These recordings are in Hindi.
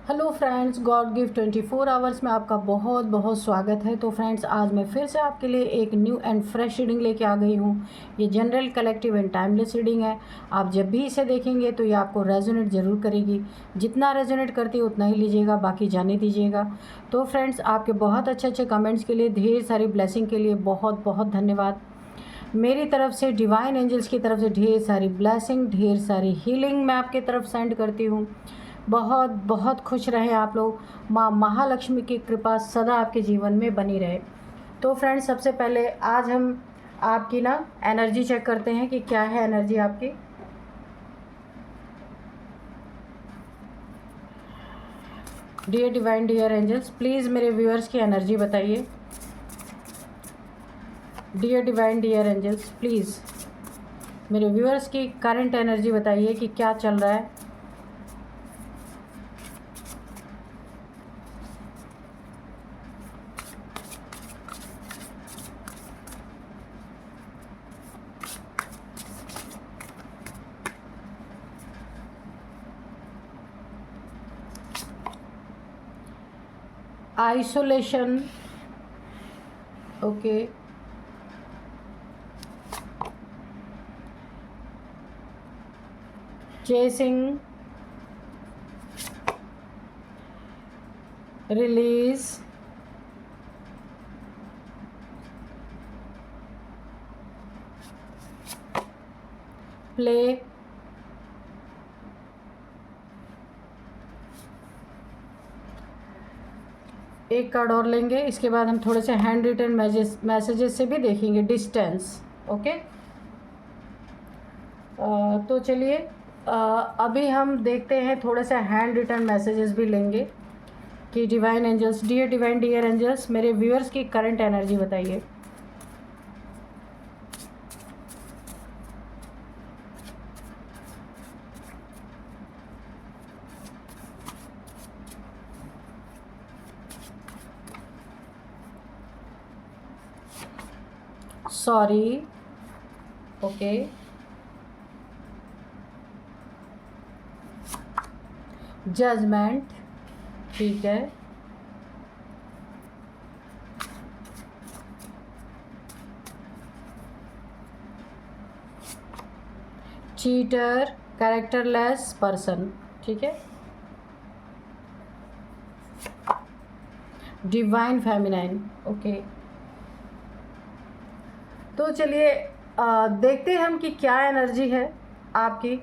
Hello friends, God give 24 hours में आपका बहुत बहुत स्वागत है। तो फ्रेंड्स, आज मैं फिर से आपके लिए एक न्यू एंड फ्रेश रीडिंग लेके आ गई हूँ। ये general, collective and timeless reading है। आप जब भी इसे देखेंगे तो ये आपको रेजोनेट ज़रूर करेगी। जितना रेजोनेट करती है उतना ही लीजिएगा, बाकी जाने दीजिएगा। तो फ्रेंड्स, आपके बहुत अच्छे अच्छे कमेंट्स के लिए, ढेर सारी ब्लेसिंग के लिए बहुत बहुत धन्यवाद। मेरी तरफ से, डिवाइन एंजल्स की तरफ से ढेर सारी ब्लेसिंग, ढेर सारी हीलिंग मैं आपकी तरफ सेंड करती हूँ। बहुत बहुत खुश रहें आप लोग। माँ महालक्ष्मी की कृपा सदा आपके जीवन में बनी रहे। तो फ्रेंड्स, सबसे पहले आज हम आपकी एनर्जी चेक करते हैं कि क्या है एनर्जी आपकी। Dear divine, dear angels, please मेरे व्यूअर्स की एनर्जी बताइए। Dear divine, dear angels, please मेरे व्यूअर्स की करंट एनर्जी बताइए कि क्या चल रहा है। Isolation, okay. Chasing, release, play, एक कार्ड और लेंगे। इसके बाद हम थोड़े से हैंड रिटन मैसेजेस से भी देखेंगे। Distance, okay. तो चलिए, अभी हम देखते हैं, थोड़े से हैंड रिटन मैसेजेस भी लेंगे कि divine angels, dear divine dear angels, मेरे व्यूअर्स की करंट एनर्जी बताइए। Sorry, okay. जजमेंट, ठीक है। चीटर, कैरेक्टरलेस पर्सन, ठीक है। Divine feminine, okay. तो चलिए, देखते हैं हम कि क्या एनर्जी है आपकी,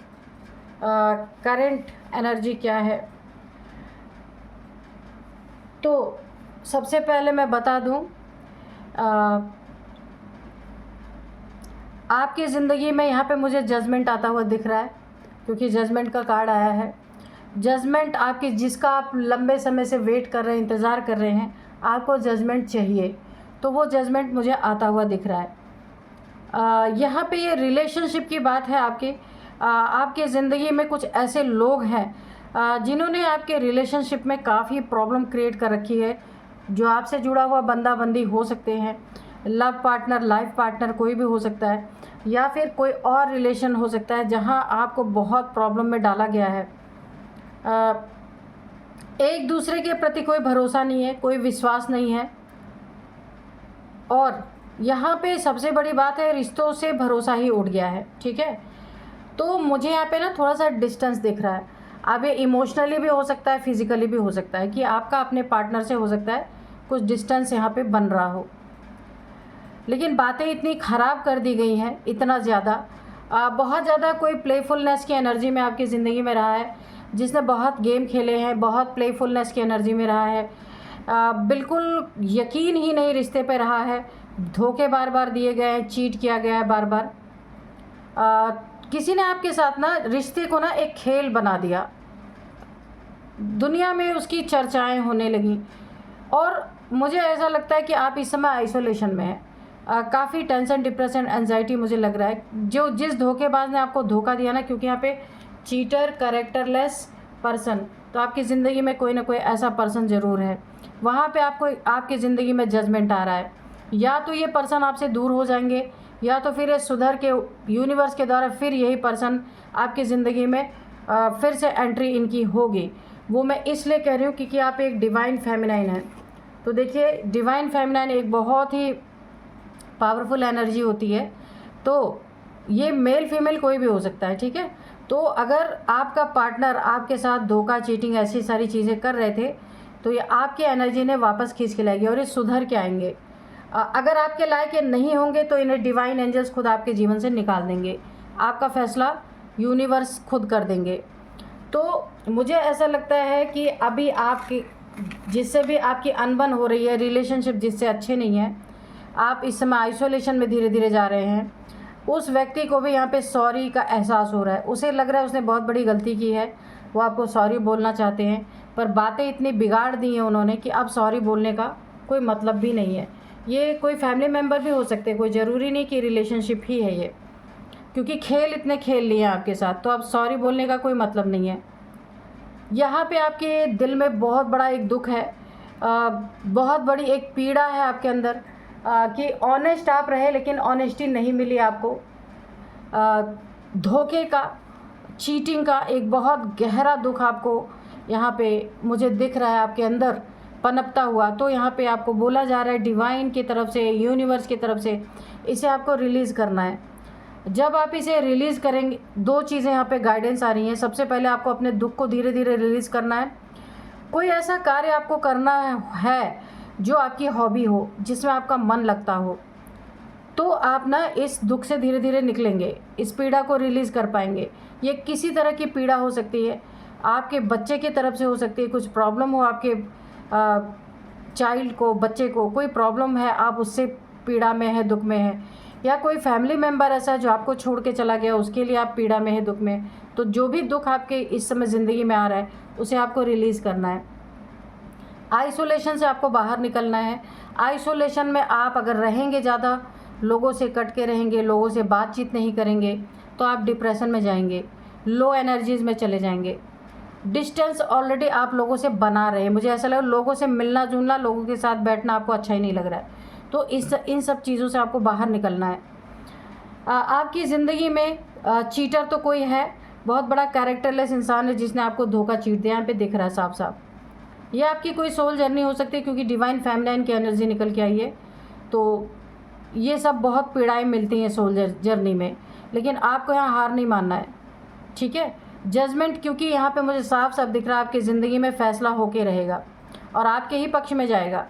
करंट एनर्जी क्या है। तो सबसे पहले मैं बता दूं, आपकी ज़िंदगी में यहाँ पे मुझे जजमेंट आता हुआ दिख रहा है, क्योंकि जजमेंट का कार्ड आया है। जजमेंट आपकी, जिसका आप लंबे समय से वेट कर रहे हैं, इंतज़ार कर रहे हैं, आपको जजमेंट चाहिए, तो वो जजमेंट मुझे आता हुआ दिख रहा है। यहाँ पे ये रिलेशनशिप की बात है आपकी। आपके ज़िंदगी में कुछ ऐसे लोग हैं जिन्होंने आपके रिलेशनशिप में काफ़ी प्रॉब्लम क्रिएट कर रखी है। जो आपसे जुड़ा हुआ बंदा बंदी हो सकते हैं, लव पार्टनर, लाइफ पार्टनर, कोई भी हो सकता है, या फिर कोई और रिलेशन हो सकता है जहाँ आपको बहुत प्रॉब्लम में डाला गया है। एक दूसरे के प्रति कोई भरोसा नहीं है, कोई विश्वास नहीं है, और यहाँ पे सबसे बड़ी बात है, रिश्तों से भरोसा ही उठ गया है, ठीक है। तो मुझे यहाँ पे थोड़ा सा डिस्टेंस दिख रहा है। अब ये इमोशनली भी हो सकता है, फिजिकली भी हो सकता है, कि आपका अपने पार्टनर से हो सकता है कुछ डिस्टेंस यहाँ पे बन रहा हो। लेकिन बातें इतनी ख़राब कर दी गई हैं, इतना ज़्यादा, बहुत ज़्यादा कोई प्लेफुलनेस की एनर्जी में आपकी ज़िंदगी में रहा है, जिसने बहुत गेम खेले हैं, बहुत प्लेफुलनेस की एनर्जी में रहा है, बिल्कुल यकीन ही नहीं रिश्ते पे रहा है, धोखे बार बार दिए गए हैं, चीट किया गया है बार बार। किसी ने आपके साथ रिश्ते को एक खेल बना दिया, दुनिया में उसकी चर्चाएं होने लगी, और मुझे ऐसा लगता है कि आप इस समय आइसोलेशन में हैं। काफ़ी टेंशन, डिप्रेशन, एंजाइटी मुझे लग रहा है, जो जिस धोखेबाज ने आपको धोखा दिया ना, क्योंकि यहाँ पे चीटर, कैरेक्टरलेस पर्सन, तो आपकी ज़िंदगी में कोई ना कोई ऐसा पर्सन ज़रूर है। वहाँ पे आपको, आपकी ज़िंदगी में जजमेंट आ रहा है, या तो ये पर्सन आपसे दूर हो जाएंगे, या तो फिर ये सुधर के यूनिवर्स के द्वारा फिर यही पर्सन आपकी ज़िंदगी में फिर से एंट्री इनकी होगी। वो मैं इसलिए कह रही हूँ क्योंकि आप एक डिवाइन फेमिनाइन हैं। तो देखिए, डिवाइन फेमिनाइन एक बहुत ही पावरफुल एनर्जी होती है। तो ये मेल फीमेल कोई भी हो सकता है, ठीक है। तो अगर आपका पार्टनर आपके साथ धोखा, चीटिंग, ऐसी सारी चीज़ें कर रहे थे, तो ये आपकी एनर्जी ने वापस खींच के लाएगी और ये सुधर के आएंगे। अगर आपके लायक ये नहीं होंगे तो इन्हें डिवाइन एंजल्स खुद आपके जीवन से निकाल देंगे। आपका फैसला यूनिवर्स खुद कर देंगे। तो मुझे ऐसा लगता है कि अभी आपकी जिससे भी आपकी अनबन हो रही है, रिलेशनशिप जिससे अच्छे नहीं हैं, आप इस समय आइसोलेशन में धीरे धीरे जा रहे हैं। उस व्यक्ति को भी यहाँ पे सॉरी का एहसास हो रहा है। उसे लग रहा है उसने बहुत बड़ी गलती की है, वो आपको सॉरी बोलना चाहते हैं, पर बातें इतनी बिगाड़ दी हैं उन्होंने कि अब सॉरी बोलने का कोई मतलब भी नहीं है। ये कोई फैमिली मेम्बर भी हो सकते हैं, कोई ज़रूरी नहीं कि रिलेशनशिप ही है ये, क्योंकि खेल इतने खेल लिए हैं आपके साथ, तो अब सॉरी बोलने का कोई मतलब नहीं है। यहाँ पे आपके दिल में बहुत बड़ा एक दुख है, बहुत बड़ी एक पीड़ा है आपके अंदर, कि ऑनेस्ट आप रहे लेकिन ऑनेस्टी नहीं मिली आपको। धोखे का, चीटिंग का एक बहुत गहरा दुख आपको यहाँ पे मुझे दिख रहा है आपके अंदर पनपता हुआ। तो यहाँ पे आपको बोला जा रहा है डिवाइन की तरफ से, यूनिवर्स की तरफ से, इसे आपको रिलीज़ करना है। जब आप इसे रिलीज़ करेंगे, दो चीज़ें यहाँ पे गाइडेंस आ रही हैं। सबसे पहले आपको अपने दुख को धीरे धीरे रिलीज़ करना है। कोई ऐसा कार्य आपको करना है जो आपकी हॉबी हो, जिसमें आपका मन लगता हो, तो आप ना इस दुख से धीरे धीरे निकलेंगे, इस पीड़ा को रिलीज़ कर पाएंगे। ये किसी तरह की पीड़ा हो सकती है, आपके बच्चे की तरफ से हो सकती है, कुछ प्रॉब्लम हो आपके चाइल्ड को, बच्चे को कोई प्रॉब्लम है, आप उससे पीड़ा में है, दुख में है, या कोई फैमिली मेम्बर ऐसा है जो आपको छोड़ के चला गया, उसके लिए आप पीड़ा में है, दुख में। तो जो भी दुख आपके इस समय ज़िंदगी में आ रहा है, उसे आपको रिलीज़ करना है। आइसोलेशन से आपको बाहर निकलना है। आइसोलेशन में आप अगर रहेंगे, ज़्यादा लोगों से कट के रहेंगे, लोगों से बातचीत नहीं करेंगे, तो आप डिप्रेशन में जाएंगे, लो एनर्जीज़ में चले जाएंगे। डिस्टेंस ऑलरेडी आप लोगों से बना रहे हैं, मुझे ऐसा लगा लोगों से मिलना जुलना, लोगों के साथ बैठना आपको अच्छा ही नहीं लग रहा है। तो इन सब चीज़ों से आपको बाहर निकलना है। आपकी ज़िंदगी में चीटर तो कोई है, बहुत बड़ा कैरेक्टरलेस इंसान है जिसने आपको धोखा चीट दिया, यहाँ पे दिख रहा है साफ साफ। ये आपकी कोई सोल जर्नी हो सकती है, क्योंकि डिवाइन फेमिनाइन की एनर्जी निकल के आई है। तो ये सब बहुत पीड़ाएँ मिलती हैं सोल जर्नी में, लेकिन आपको यहाँ हार नहीं मानना है, ठीक है। जजमेंट, क्योंकि यहाँ पे मुझे साफ साफ दिख रहा है आपकी ज़िंदगी में फ़ैसला होके रहेगा और आपके ही पक्ष में जाएगा।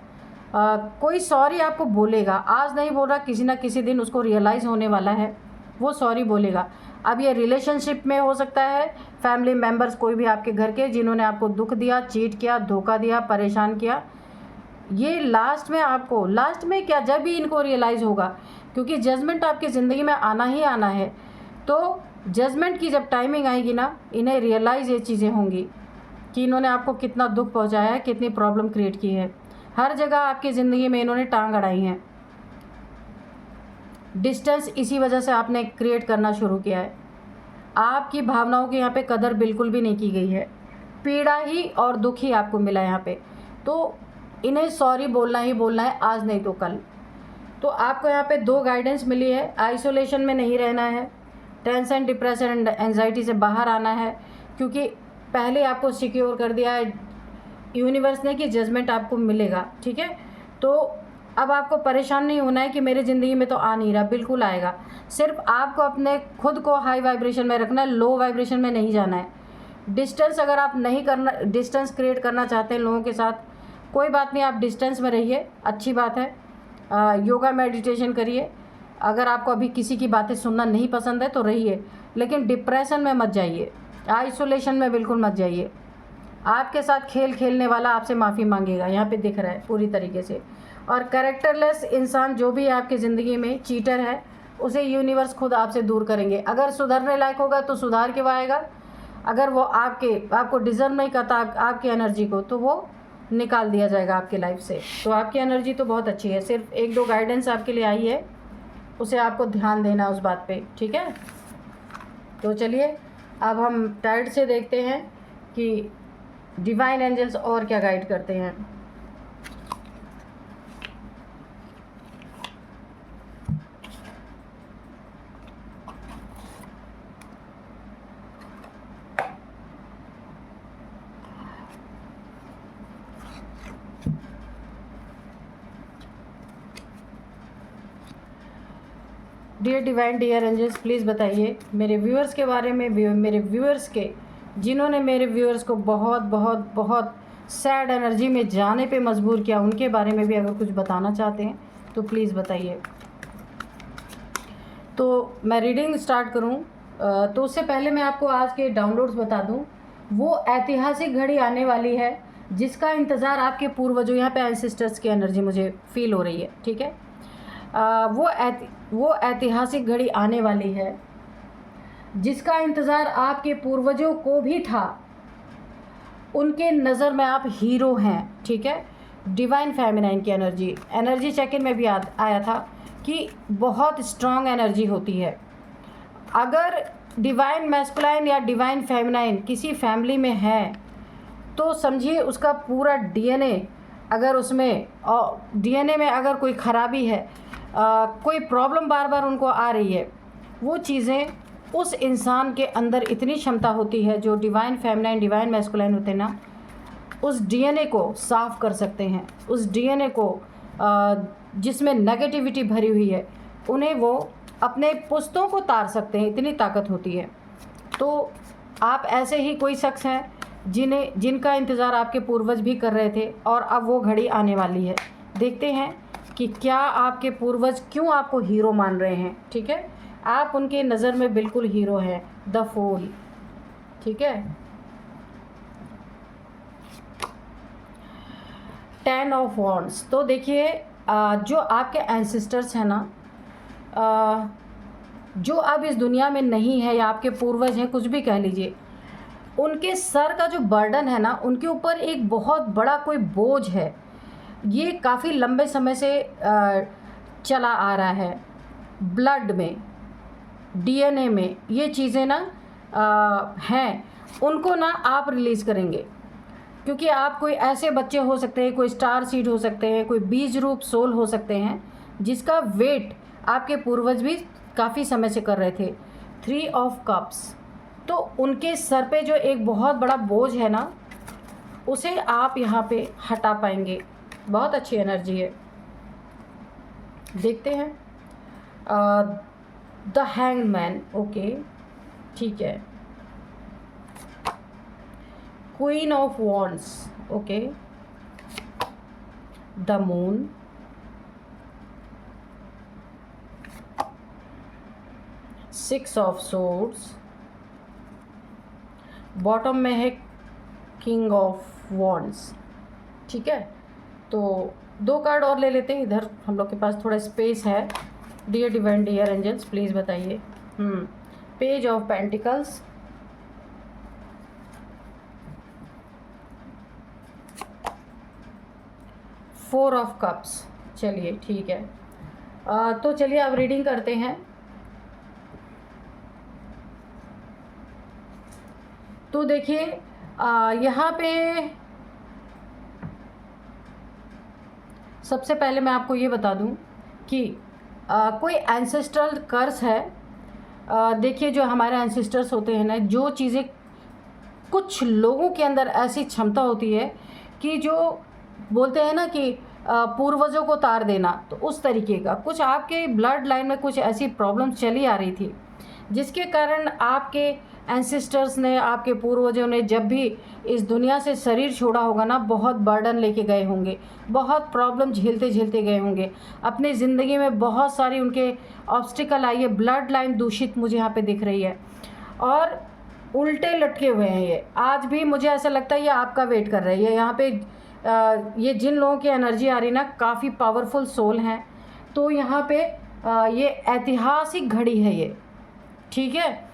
कोई सॉरी आपको बोलेगा, आज नहीं बोल रहा, किसी ना किसी दिन उसको रियलाइज़ होने वाला है, वो सॉरी बोलेगा। अब ये रिलेशनशिप में हो सकता है, फैमिली मेम्बर्स कोई भी आपके घर के जिन्होंने आपको दुख दिया, चीट किया, धोखा दिया, परेशान किया, ये लास्ट में क्या, जब भी इनको रियलाइज़ होगा, क्योंकि जजमेंट आपकी ज़िंदगी में आना ही आना है। तो जजमेंट की जब टाइमिंग आएगी ना, इन्हें रियलाइज़ ये चीज़ें होंगी कि इन्होंने आपको कितना दुख पहुंचाया है, कितनी प्रॉब्लम क्रिएट की है। हर जगह आपकी ज़िंदगी में इन्होंने टांग अड़ाई हैं। डिस्टेंस इसी वजह से आपने क्रिएट करना शुरू किया है। आपकी भावनाओं की यहाँ पे कदर बिल्कुल भी नहीं की गई है, पीड़ा ही और दुख ही आपको मिला यहाँ पे। तो इन्हें सॉरी बोलना ही बोलना है, आज नहीं तो कल। तो आपको यहाँ पे दो गाइडेंस मिली है, आइसोलेशन में नहीं रहना है, टेंशन, डिप्रेशन एंड एंजाइटी से बाहर आना है, क्योंकि पहले आपको सिक्योर कर दिया है यूनिवर्स ने कि जजमेंट आपको मिलेगा, ठीक है। तो अब आपको परेशान नहीं होना है कि मेरी ज़िंदगी में तो आ नहीं रहा, बिल्कुल आएगा। सिर्फ आपको अपने खुद को हाई वाइब्रेशन में रखना है, लो वाइब्रेशन में नहीं जाना है। डिस्टेंस अगर आप नहीं करना, डिस्टेंस क्रिएट करना चाहते हैं लोगों के साथ, कोई बात नहीं, आप डिस्टेंस में रहिए, अच्छी बात है। योगा मेडिटेशन करिए। अगर आपको अभी किसी की बातें सुनना नहीं पसंद है तो रहिए, लेकिन डिप्रेशन में मत जाइए, आइसोलेशन में बिल्कुल मत जाइए। आपके साथ खेल खेलने वाला आपसे माफ़ी मांगेगा, यहाँ पे दिख रहा है पूरी तरीके से। और कैरेक्टरलेस इंसान जो भी आपकी ज़िंदगी में चीटर है, उसे यूनिवर्स खुद आपसे दूर करेंगे। अगर सुधरने लायक होगा तो सुधार के वो आएगा, अगर वो आपको डिज़र्व नहीं करता आपकी एनर्जी को, तो वो निकाल दिया जाएगा आपकी लाइफ से। तो आपकी एनर्जी तो बहुत अच्छी है, सिर्फ एक दो गाइडेंस आपके लिए आई है, उसे आपको ध्यान देना उस बात पे, ठीक है। तो चलिए अब हम टाइड से देखते हैं कि डिवाइन एंजल्स और क्या गाइड करते हैं। Dear divine dear angels, please बताइए मेरे व्यूअर्स के बारे में, मेरे व्यूअर्स के जिन्होंने मेरे व्यूअर्स को बहुत बहुत बहुत सैड एनर्जी में जाने पे मजबूर किया, उनके बारे में भी अगर कुछ बताना चाहते हैं तो प्लीज़ बताइए। तो मैं रीडिंग स्टार्ट करूं तो उससे पहले मैं आपको आज के डाउनलोड्स बता दूं। वो ऐतिहासिक घड़ी आने वाली है जिसका इंतज़ार आपके पूर्वजों, यहाँ पे एंसेस्टर्स की एनर्जी मुझे फील हो रही है, ठीक है। वो ऐतिहासिक घड़ी आने वाली है जिसका इंतज़ार आपके पूर्वजों को भी था। उनके नज़र में आप हीरो हैं, ठीक है। डिवाइन फेमिनाइन की एनर्जी चेक इन में भी आया था कि बहुत स्ट्रॉन्ग एनर्जी होती है। अगर डिवाइन मैस्कुलाइन या डिवाइन फेमिनाइन किसी फैमिली में है तो समझिए उसका पूरा डीएनए, अगर उसमें डीएनए में अगर कोई ख़राबी है, कोई प्रॉब्लम बार बार उनको आ रही है, वो चीज़ें उस इंसान के अंदर इतनी क्षमता होती है, जो डिवाइन फेमिनाइन डिवाइन मैस्कुलाइन होते हैं ना, उस डीएनए को साफ़ कर सकते हैं। उस डीएनए को जिसमें नेगेटिविटी भरी हुई है, उन्हें वो अपने पुश्तों को तार सकते हैं, इतनी ताकत होती है। तो आप ऐसे ही कोई शख्स हैं जिनका इंतज़ार आपके पूर्वज भी कर रहे थे और अब वो घड़ी आने वाली है। देखते हैं कि क्या आपके पूर्वज क्यों आपको हीरो मान रहे हैं, ठीक है। आप उनके नज़र में बिल्कुल हीरो हैं, द फूल, ठीक है। 10 ऑफ वॉन्ड्स। तो देखिए जो आपके एंसेस्टर्स हैं ना, जो अब इस दुनिया में नहीं है या आपके पूर्वज हैं, कुछ भी कह लीजिए, उनके सर का जो बर्डन है ना, उनके ऊपर एक बहुत बड़ा कोई बोझ है। ये काफ़ी लंबे समय से चला आ रहा है। ब्लड में, डीएनए में ये चीज़ें ना हैं, उनको ना आप रिलीज़ करेंगे। क्योंकि आप कोई ऐसे बच्चे हो सकते हैं, कोई स्टार सीड हो सकते हैं, कोई बीज रूप सोल हो सकते हैं, जिसका वेट आपके पूर्वज भी काफ़ी समय से कर रहे थे। 3 ऑफ कप्स। तो उनके सर पे जो एक बहुत बड़ा बोझ है ना, उसे आप यहाँ पे हटा पाएंगे। बहुत अच्छी एनर्जी है। देखते हैं द हैंगमैन, ओके, ठीक है। Queen of wands, okay, the moon, six of swords, bottom में है किंग ऑफ वॉन्ड्स, ठीक है। तो 2 कार्ड और ले लेते हैं, इधर हम लोग के पास थोड़ा स्पेस है। Dear divine dear angels, please बताइए। Page of pentacles, four of cups. चलिए ठीक है, तो चलिए अब रीडिंग करते हैं। तो देखिए यहाँ पे सबसे पहले मैं आपको ये बता दूं कि कोई एंसेस्ट्रल कर्स है। देखिए जो हमारे एंसेस्टर्स होते हैं ना, जो चीज़ें कुछ लोगों के अंदर ऐसी क्षमता होती है कि जो बोलते हैं ना कि पूर्वजों को तार देना, तो उस तरीके का कुछ आपके ब्लड लाइन में कुछ ऐसी प्रॉब्लम चली आ रही थी, जिसके कारण आपके एंसेस्टर्स ने, आपके पूर्वजों ने जब भी इस दुनिया से शरीर छोड़ा होगा ना, बहुत बर्डन लेके गए होंगे, बहुत प्रॉब्लम झेलते झेलते गए होंगे अपनी ज़िंदगी में। बहुत सारी उनके ऑब्स्टिकल आई है। ब्लड लाइन दूषित मुझे यहाँ पे दिख रही है और उल्टे लटके हुए हैं ये। आज भी मुझे ऐसा लगता है ये आपका वेट कर रही है। यहाँ पे ये जिन लोगों की एनर्जी आ रही ना, काफ़ी पावरफुल सोल हैं। तो यहाँ पे ये ऐतिहासिक घड़ी है ये, ठीक है।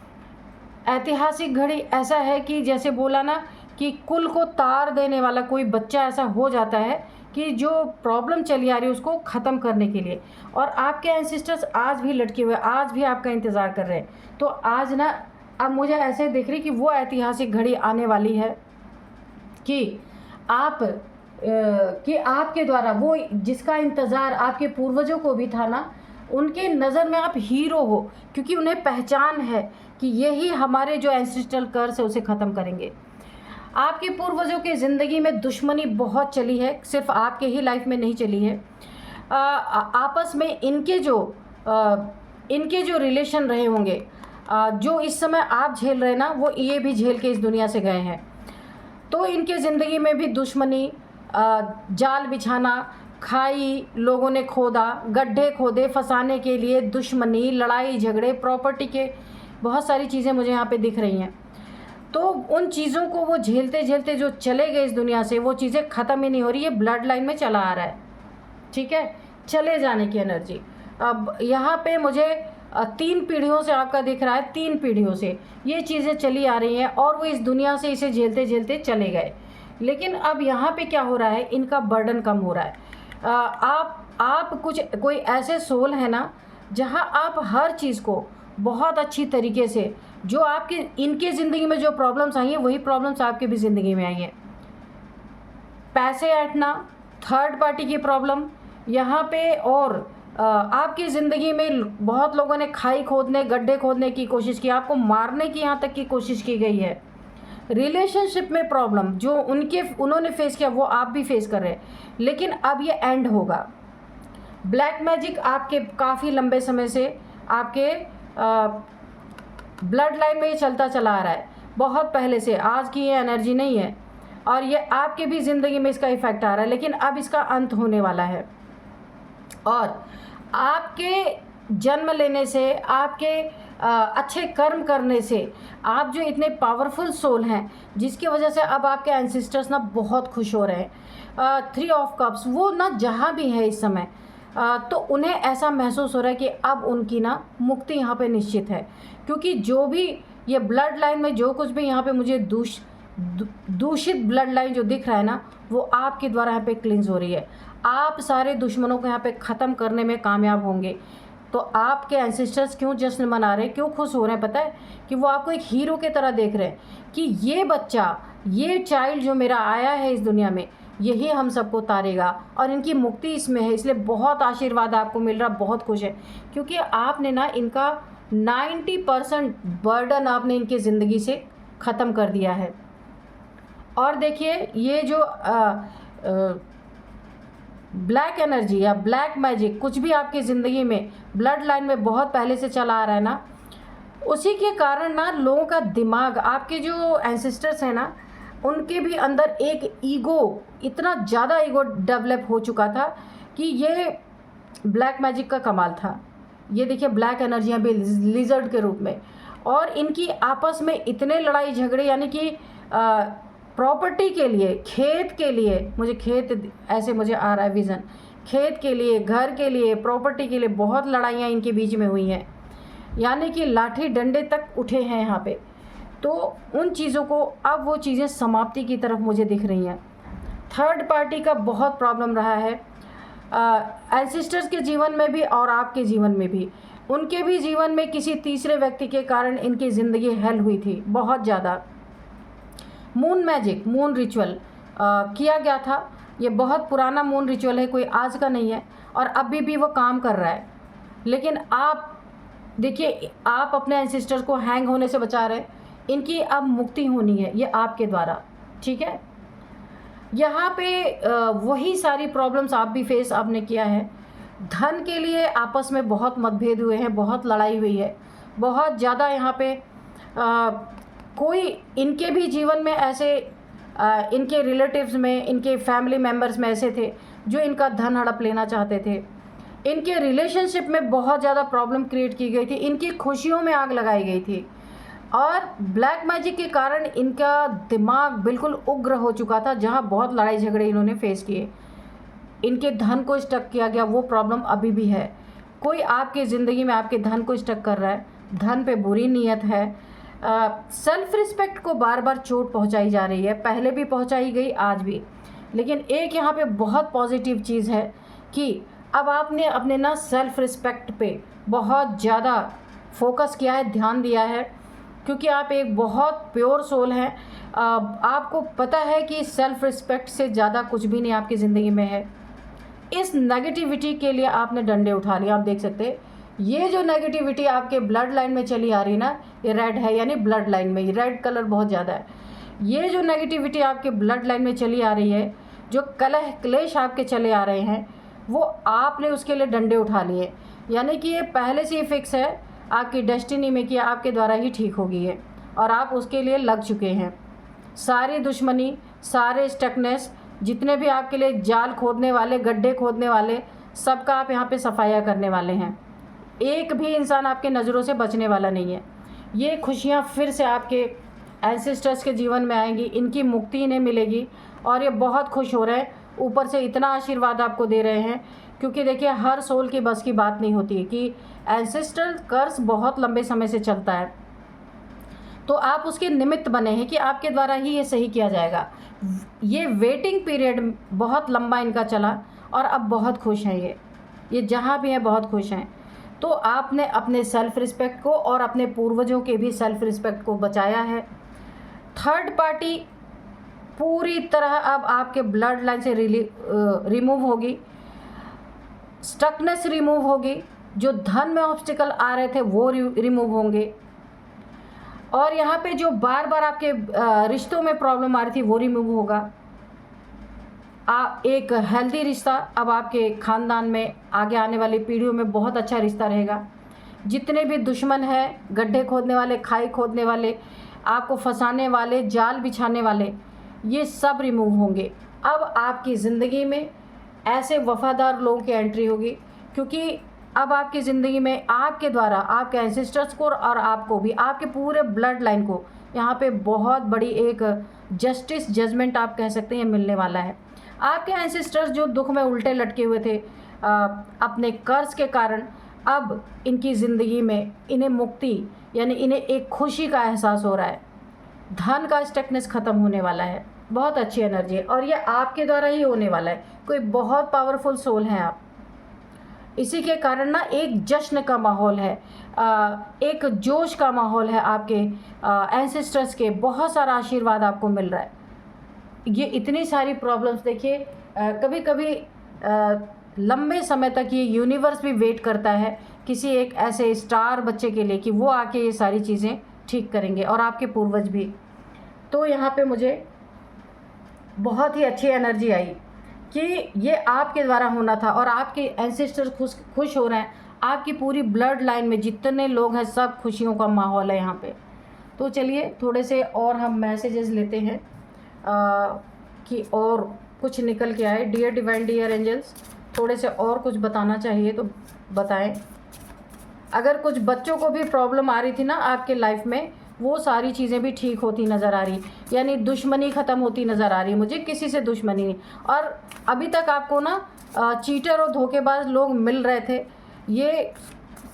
ऐतिहासिक घड़ी ऐसा है कि जैसे बोला ना कि कुल को तार देने वाला कोई बच्चा ऐसा हो जाता है कि जो प्रॉब्लम चली आ रही है उसको ख़त्म करने के लिए। और आपके एंसेस्टर्स आज भी लटके हुए, आज भी आपका इंतज़ार कर रहे हैं। तो आज ना अब मुझे ऐसे दिख रही कि वो ऐतिहासिक घड़ी आने वाली है कि आपके द्वारा वो जिसका इंतज़ार आपके पूर्वजों को भी था ना, उनके नज़र में आप हीरो हो, क्योंकि उन्हें पहचान है कि यही हमारे जो एंसेस्ट्रल कर्स है उसे ख़त्म करेंगे। आपके पूर्वजों की ज़िंदगी में दुश्मनी बहुत चली है, सिर्फ आपके ही लाइफ में नहीं चली है। आपस में इनके जो इनके जो रिलेशन रहे होंगे, जो इस समय आप झेल रहे हैं ना, वो ये भी झेल के इस दुनिया से गए हैं। तो इनके ज़िंदगी में भी दुश्मनी, जाल बिछाना, खाई लोगों ने खोदा, गड्ढे खोदे फंसाने के लिए, दुश्मनी, लड़ाई झगड़े, प्रॉपर्टी के बहुत सारी चीज़ें मुझे यहाँ पे दिख रही हैं। तो उन चीज़ों को वो झेलते झेलते जो चले गए इस दुनिया से, वो चीज़ें ख़त्म ही नहीं हो रही, ये ब्लड लाइन में चला आ रहा है। ठीक है, चले जाने की एनर्जी। अब यहाँ पे मुझे 3 पीढ़ियों से आपका दिख रहा है, 3 पीढ़ियों से ये चीज़ें चली आ रही हैं और वो इस दुनिया से इसे झेलते झेलते चले गए। लेकिन अब यहाँ पे क्या हो रहा है, इनका बर्डन कम हो रहा है। आप कोई ऐसे सोल है ना, जहाँ आप हर चीज़ को बहुत अच्छी तरीके से, जो आपके इनके ज़िंदगी में जो प्रॉब्लम्स आई हैं वही प्रॉब्लम्स आपके भी ज़िंदगी में आई हैं। पैसे ऐंठना, थर्ड पार्टी की प्रॉब्लम यहाँ पे, और आपकी ज़िंदगी में बहुत लोगों ने खाई खोदने, गड्ढे खोदने की कोशिश की, आपको मारने की यहाँ तक की कोशिश की गई है। रिलेशनशिप में प्रॉब्लम जो उन्होंने फेस किया वो आप भी फेस कर रहे हैं, लेकिन अब ये एंड होगा। ब्लैक मैजिक आपके काफ़ी लंबे समय से आपके ब्लड लाइन में ये चलता चला आ रहा है, बहुत पहले से, आज की ये एनर्जी नहीं है, और ये आपके भी ज़िंदगी में इसका इफ़ेक्ट आ रहा है, लेकिन अब इसका अंत होने वाला है। और आपके जन्म लेने से, आपके अच्छे कर्म करने से, आप जो इतने पावरफुल सोल हैं, जिसकी वजह से अब आपके एंसेस्टर्स ना बहुत खुश हो रहे हैं। 3 ऑफ कप्स वो ना जहाँ भी है इस समय, तो उन्हें ऐसा महसूस हो रहा है कि अब उनकी ना मुक्ति यहाँ पे निश्चित है। क्योंकि जो भी ये ब्लड लाइन में जो कुछ भी यहाँ पे मुझे दूषित ब्लड लाइन जो दिख रहा है ना, वो आपके द्वारा यहाँ पे क्लींस हो रही है। आप सारे दुश्मनों को यहाँ पे ख़त्म करने में कामयाब होंगे। तो आपके एंसेस्टर्स क्यों जश्न मना रहे हैं, क्यों खुश हो रहे हैं, पता है? कि वो आपको एक हीरो की तरह देख रहे हैं कि ये बच्चा, ये चाइल्ड जो मेरा आया है इस दुनिया में, यही हम सबको तारेगा और इनकी मुक्ति इसमें है। इसलिए बहुत आशीर्वाद आपको मिल रहा, बहुत खुश है, क्योंकि आपने ना इनका 90% बर्डन आपने इनकी ज़िंदगी से ख़त्म कर दिया है। और देखिए, ये जो ब्लैक एनर्जी या ब्लैक मैजिक कुछ भी आपकी ज़िंदगी में ब्लड लाइन में बहुत पहले से चला आ रहा है ना, उसी के कारण ना लोगों का दिमाग, आपके जो एंसेस्टर्स हैं ना, उनके भी अंदर एक ईगो, इतना ज़्यादा ईगो डेवलप हो चुका था कि ये ब्लैक मैजिक का कमाल था। ये देखिए, ब्लैक एनर्जियाँ भी लिजर्ड के रूप में, और इनकी आपस में इतने लड़ाई झगड़े, यानी कि प्रॉपर्टी के लिए, खेत के लिए, मुझे आ रहा है विज़न, खेत के लिए, घर के लिए, प्रॉपर्टी के लिए बहुत लड़ाइयाँ इनके बीच में हुई हैं, यानी कि लाठी डंडे तक उठे हैं यहाँ पे। तो उन चीज़ों को अब वो चीज़ें समाप्ति की तरफ मुझे दिख रही हैं। थर्ड पार्टी का बहुत प्रॉब्लम रहा है एंसेस्टर्स के जीवन में भी और आपके जीवन में भी। उनके भी जीवन में किसी तीसरे व्यक्ति के कारण इनकी ज़िंदगी हेल हुई थी बहुत ज़्यादा। मून मैजिक, मून रिचुअल किया गया था। ये बहुत पुराना मून रिचुअल है, कोई आज का नहीं है, और अभी भी वो काम कर रहा है। लेकिन आप देखिए, आप अपने एंसेस्टर्स को हैंग होने से बचा रहे, इनकी अब मुक्ति होनी है, ये आपके द्वारा। ठीक है, यहाँ पे वही सारी प्रॉब्लम्स आप भी फेस आपने किया है। धन के लिए आपस में बहुत मतभेद हुए हैं, बहुत लड़ाई हुई है, बहुत ज़्यादा। यहाँ पे कोई इनके भी जीवन में ऐसे इनके रिलेटिव्स में, इनके फैमिली मेम्बर्स में ऐसे थे जो इनका धन हड़प लेना चाहते थे। इनके रिलेशनशिप में बहुत ज़्यादा प्रॉब्लम क्रिएट की गई थी, इनकी खुशियों में आग लगाई गई थी, और ब्लैक मैजिक के कारण इनका दिमाग बिल्कुल उग्र हो चुका था, जहाँ बहुत लड़ाई झगड़े इन्होंने फेस किए। इनके धन को स्टक किया गया, वो प्रॉब्लम अभी भी है। कोई आपके ज़िंदगी में आपके धन को स्टक कर रहा है, धन पे बुरी नीयत है, सेल्फ रिस्पेक्ट को बार बार चोट पहुंचाई जा रही है, पहले भी पहुंचाई गई, आज भी। लेकिन एक यहाँ पे बहुत पॉजिटिव चीज़ है कि अब आपने अपने ना सेल्फ रिस्पेक्ट पे बहुत ज़्यादा फोकस किया है, ध्यान दिया है, क्योंकि आप एक बहुत प्योर सोल हैं। आपको पता है कि सेल्फ रिस्पेक्ट से ज़्यादा कुछ भी नहीं आपकी ज़िंदगी में है। इस नेगेटिविटी के लिए आपने डंडे उठा लिया। आप देख सकते हैं, ये जो नेगेटिविटी आपके ब्लड लाइन में चली आ रही है ना, ये रेड है, यानी ब्लड लाइन में रेड कलर बहुत ज़्यादा है। ये जो नेगेटिविटी आपके ब्लड लाइन में चली आ रही है, जो कलह क्लेश आपके चले आ रहे हैं, वो आपने उसके लिए डंडे उठा लिए। यानी कि ये पहले से ही फिक्स है आपकी डेस्टिनी में कि आपके द्वारा ही ठीक होगी है, और आप उसके लिए लग चुके हैं। सारी दुश्मनी, सारे स्टकनेस, जितने भी आपके लिए जाल खोदने वाले, गड्ढे खोदने वाले, सबका आप यहाँ पे सफाया करने वाले हैं। एक भी इंसान आपके नज़रों से बचने वाला नहीं है। ये खुशियाँ फिर से आपके एंसेस्टर्स के जीवन में आएंगी, इनकी मुक्ति इन्हें मिलेगी और ये बहुत खुश हो रहे हैं। ऊपर से इतना आशीर्वाद आपको दे रहे हैं, क्योंकि देखिए हर सोल की बस की बात नहीं होती है कि एंसेस्ट्रल कर्स बहुत लंबे समय से चलता है, तो आप उसके निमित्त बने हैं कि आपके द्वारा ही ये सही किया जाएगा। ये वेटिंग पीरियड बहुत लंबा इनका चला और अब बहुत खुश हैं ये जहाँ भी हैं बहुत खुश हैं। तो आपने अपने सेल्फ रिस्पेक्ट को और अपने पूर्वजों के भी सेल्फ रिस्पेक्ट को बचाया है। थर्ड पार्टी पूरी तरह अब आपके ब्लड लाइन से रिमूव होगी, स्टकनेस रिमूव होगी, जो धन में ऑब्स्टिकल आ रहे थे वो रिमूव होंगे, और यहाँ पे जो बार बार आपके रिश्तों में प्रॉब्लम आ रही थी वो रिमूव होगा। एक हेल्दी रिश्ता अब आपके ख़ानदान में आगे आने वाली पीढ़ियों में बहुत अच्छा रिश्ता रहेगा। जितने भी दुश्मन हैं, गड्ढे खोदने वाले, खाई खोदने वाले, आपको फंसाने वाले, जाल बिछाने वाले, ये सब रिमूव होंगे। अब आपकी ज़िंदगी में ऐसे वफ़ादार लोगों की एंट्री होगी, क्योंकि अब आपकी ज़िंदगी में आपके द्वारा आपके एंसेस्टर्स को और आपको भी, आपके पूरे ब्लड लाइन को यहाँ पे बहुत बड़ी एक जस्टिस जजमेंट आप कह सकते हैं मिलने वाला है। आपके एंसेस्टर्स जो दुख में उल्टे लटके हुए थे अपने कर्ज के कारण, अब इनकी ज़िंदगी में इन्हें मुक्ति, यानी इन्हें एक खुशी का एहसास हो रहा है। धन का स्टकनेस ख़त्म होने वाला है। बहुत अच्छी एनर्जी है और ये आपके द्वारा ही होने वाला है। कोई बहुत पावरफुल सोल हैं आप। इसी के कारण ना एक जश्न का माहौल है, एक जोश का माहौल है। आपके एंसेस्टर्स के बहुत सारा आशीर्वाद आपको मिल रहा है। ये इतनी सारी प्रॉब्लम्स देखिए, कभी कभी लंबे समय तक ये यूनिवर्स भी वेट करता है किसी एक ऐसे स्टार बच्चे के लिए कि वो आके ये सारी चीज़ें ठीक करेंगे, और आपके पूर्वज भी। तो यहाँ पे मुझे बहुत ही अच्छी एनर्जी आई कि ये आपके द्वारा होना था और आपके एंसेस्टर खुश हो रहे हैं। आपकी पूरी ब्लड लाइन में जितने लोग हैं सब खुशियों का माहौल है यहाँ पे। तो चलिए थोड़े से और हम मैसेजेस लेते हैं कि और कुछ निकल के आए। डियर डिवाइन, डियर एंजल्स, थोड़े से और कुछ बताना चाहिए तो बताएं। अगर कुछ बच्चों को भी प्रॉब्लम आ रही थी ना आपके लाइफ में, वो सारी चीज़ें भी ठीक होती नज़र आ रही, यानी दुश्मनी ख़त्म होती नज़र आ रही है मुझे, किसी से दुश्मनी नहीं। और अभी तक आपको ना चीटर और धोखेबाज लोग मिल रहे थे, ये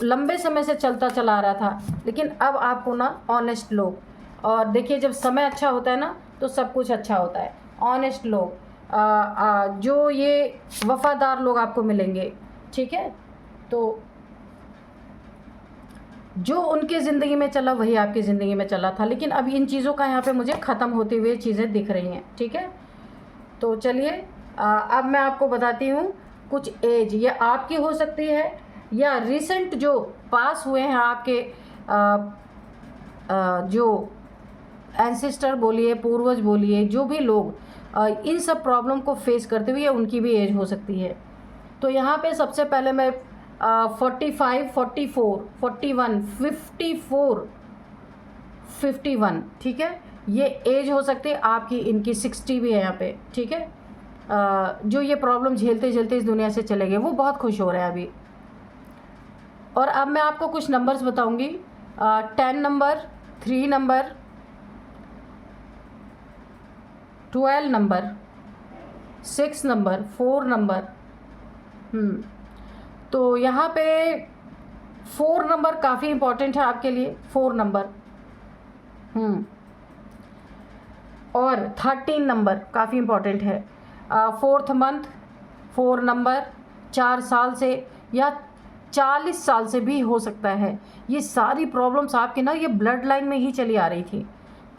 लंबे समय से चलता चला आ रहा था, लेकिन अब आपको ना ऑनेस्ट लोग, और देखिए जब समय अच्छा होता है ना तो सब कुछ अच्छा होता है। ऑनेस्ट लोग, जो ये वफ़ादार लोग आपको मिलेंगे, ठीक है। तो जो उनके ज़िंदगी में चला वही आपकी ज़िंदगी में चला था, लेकिन अब इन चीज़ों का यहाँ पे मुझे ख़त्म होती हुई चीज़ें दिख रही हैं, ठीक है। तो चलिए अब मैं आपको बताती हूँ कुछ एज, ये आपकी हो सकती है या रिसेंट जो पास हुए हैं आपके जो एंसेस्टर बोलिए, पूर्वज बोलिए, जो भी लोग इन सब प्रॉब्लम को फेस करते हुए, उनकी भी एज हो सकती है। तो यहाँ पे सबसे पहले मैं 45, 44, 41, 54, 51, ठीक है, ये एज हो सकती है आपकी। इनकी 60 भी है यहाँ पे, ठीक है। जो ये प्रॉब्लम झेलते झेलते इस दुनिया से चले गए, वो बहुत खुश हो रहे हैं अभी। और अब मैं आपको कुछ नंबर्स बताऊंगी। 10 number, 3 number, 12 number, 6 number, 4 number. तो यहाँ पे 4 नंबर काफ़ी इम्पॉर्टेंट है आपके लिए, 4 नंबर। और 13 नंबर काफ़ी इम्पॉर्टेंट है। 4th मंथ, 4 नंबर, 4 साल से या 40 साल से भी हो सकता है। ये सारी प्रॉब्लम्स आपके ना ये ब्लड लाइन में ही चली आ रही थी।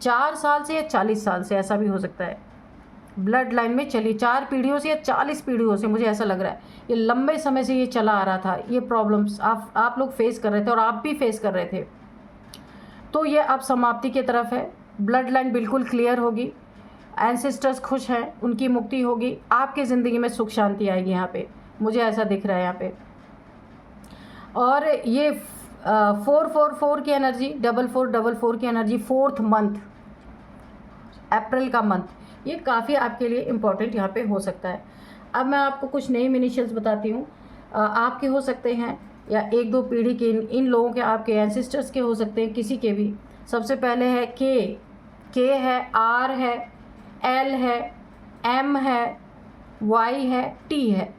4 साल से या 40 साल से, ऐसा भी हो सकता है। ब्लड लाइन में चली 4 पीढ़ियों से या 40 पीढ़ियों से, मुझे ऐसा लग रहा है। ये लंबे समय से ये चला आ रहा था। ये प्रॉब्लम्स आप लोग फेस कर रहे थे और आप भी फेस कर रहे थे। तो ये अब समाप्ति की तरफ है। ब्लड लाइन बिल्कुल क्लियर होगी, एंसेस्टर्स खुश हैं, उनकी मुक्ति होगी, आपकी ज़िंदगी में सुख शांति आएगी। यहाँ पे मुझे ऐसा दिख रहा है। यहाँ पे और ये 444 की एनर्जी, 4444 की एनर्जी, 4th मंथ, अप्रैल का मंथ, ये काफ़ी आपके लिए इम्पोर्टेंट यहाँ पे हो सकता है। अब मैं आपको कुछ नेम इनिशियल्स बताती हूँ। आपके हो सकते हैं या एक दो पीढ़ी के इन लोगों के, आपके एंसेस्टर्स के हो सकते हैं, किसी के भी। सबसे पहले है के है, आर है, एल है, एम है, वाई है, टी है।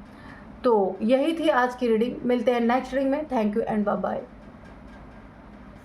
तो यही थी आज की रीडिंग। मिलते हैं नेक्स्ट रीडिंग में। Thank you and bye bye.